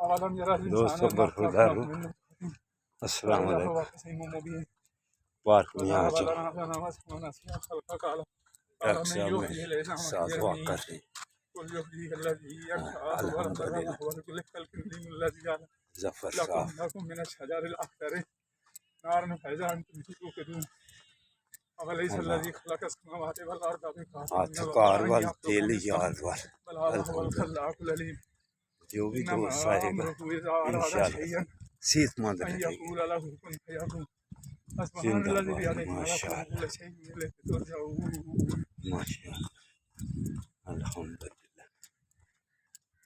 دوستوں برخوردار ہوں، السلام علیکم، پارک میں آ چکے ڈاکٹر صاحب میرے ساتھ واک کر رہے ہیں، الحمدللہ ظفر صاحب کار وال دل یار وال الحمدللہ جو بھی دوست آئے گا انشاءاللہ صحت مند رہے گا، زندہ باد، ماشاءاللہ ماشاءاللہ الحمدللہ،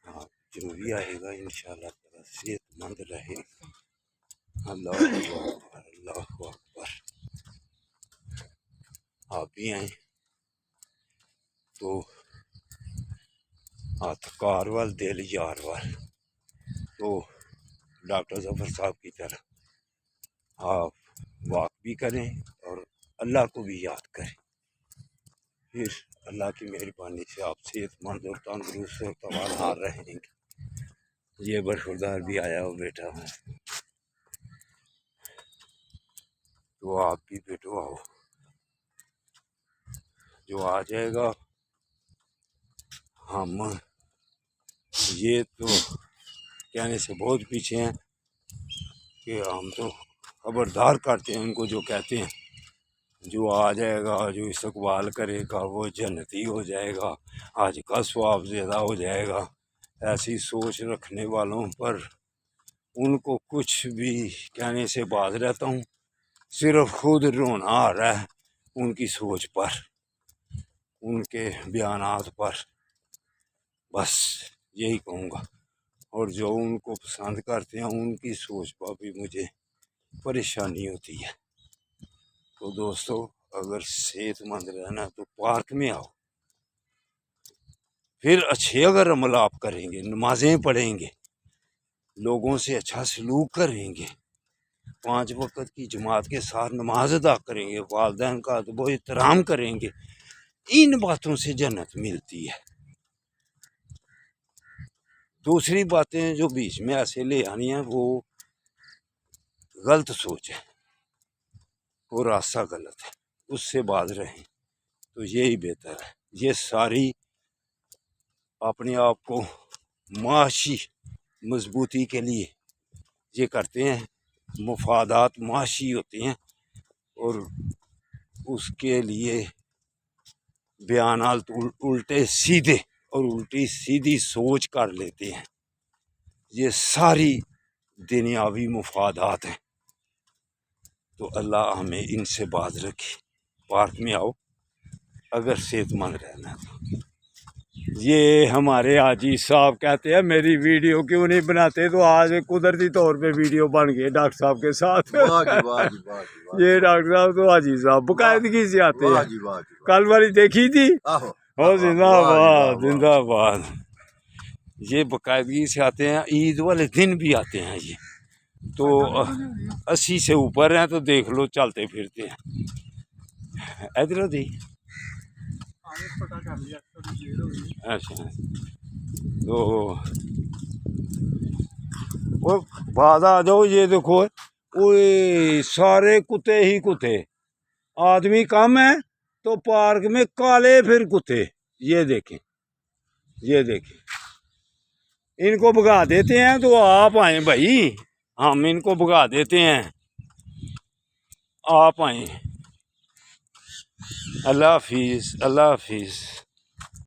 آپ جو بھی آئے گا انشاءاللہ تعالی صحت مند رہے گا، اللہ اکبر اللہ اکبر، آپ بھی آئیں تو ہاتھ کار وال دل یار وال، تو ڈاکٹر ظفر صاحب کی طرح آپ واک بھی کریں اور اللہ کو بھی یاد کریں، پھر اللہ کی مہربانی سے آپ صحت مند اور تندرست اور توانار رہیں گے۔ یہ برخوردار بھی آیا ہو بیٹا ہوں، تو آپ بھی بیٹو آؤ، جو آ جائے گا ہم یہ تو کہنے سے بہت پیچھے ہیں کہ ہم تو خبردار کرتے ہیں ان کو، جو کہتے ہیں جو آ جائے گا جو استقبال کرے گا وہ جنتی ہو جائے گا، آج کا ثواب زیادہ ہو جائے گا، ایسی سوچ رکھنے والوں پر ان کو کچھ بھی کہنے سے باز رہتا ہوں، صرف خود رونا آ رہا ہے ان کی سوچ پر، ان کے بیانات پر، بس یہی کہوں گا، اور جو ان کو پسند کرتے ہیں ان کی سوچ پر بھی مجھے پریشانی ہوتی ہے۔ تو دوستو اگر صحت مند رہنا تو پارک میں آؤ، پھر اچھے اگر عمل آپ کریں گے، نمازیں پڑھیں گے، لوگوں سے اچھا سلوک کریں گے، 5 وقت کی جماعت کے ساتھ نماز ادا کریں گے، والدین کا ادب و احترام کریں گے، ان باتوں سے جنت ملتی ہے۔ دوسری باتیں جو بیچ میں ایسے لے آنی ہیں وہ غلط سوچ ہے، وہ راستہ غلط ہے، اس سے باز رہیں تو یہی بہتر ہے۔ یہ ساری اپنے آپ کو معاشی مضبوطی کے لیے یہ کرتے ہیں، مفادات معاشی ہوتے ہیں اور اس کے لیے بیانات الٹے سیدھے اور الٹی سیدھی سوچ کر لیتے ہیں، یہ ساری دنیاوی مفادات ہیں، تو اللہ ہمیں ان سے باز رکھے۔ پارک میں آؤ اگر صحت مند رہنا ہے تو۔ یہ ہمارے حاجی صاحب کہتے ہیں میری ویڈیو کیوں نہیں بناتے، تو آج قدرتی طور پہ ویڈیو بن گئی ڈاکٹر صاحب کے ساتھ۔ یہ ڈاکٹر صاحب تو حاجی صاحب باقاعدگی سے آتے ہیں، کل والی دیکھی تھی، زندہ باد زندہ باد، یہ باقاعدگی سے آتے ہیں، عید والے دن بھی آتے ہیں، یہ تو 80 سے اوپر ہیں، تو دیکھ لو چلتے پھرتے ہیں۔ ادھر دی اچھا تو بعد آ جاؤ، یہ دیکھو سارے کتے ہی کتے، آدمی کم ہے تو پارک میں کالے پھر کتے، یہ دیکھیں یہ دیکھیں، ان کو بھگا دیتے ہیں تو آپ آئیں بھائی، ہم ان کو بھگا دیتے ہیں، آپ آئیں۔ اللہ حافظ اللہ حافظ۔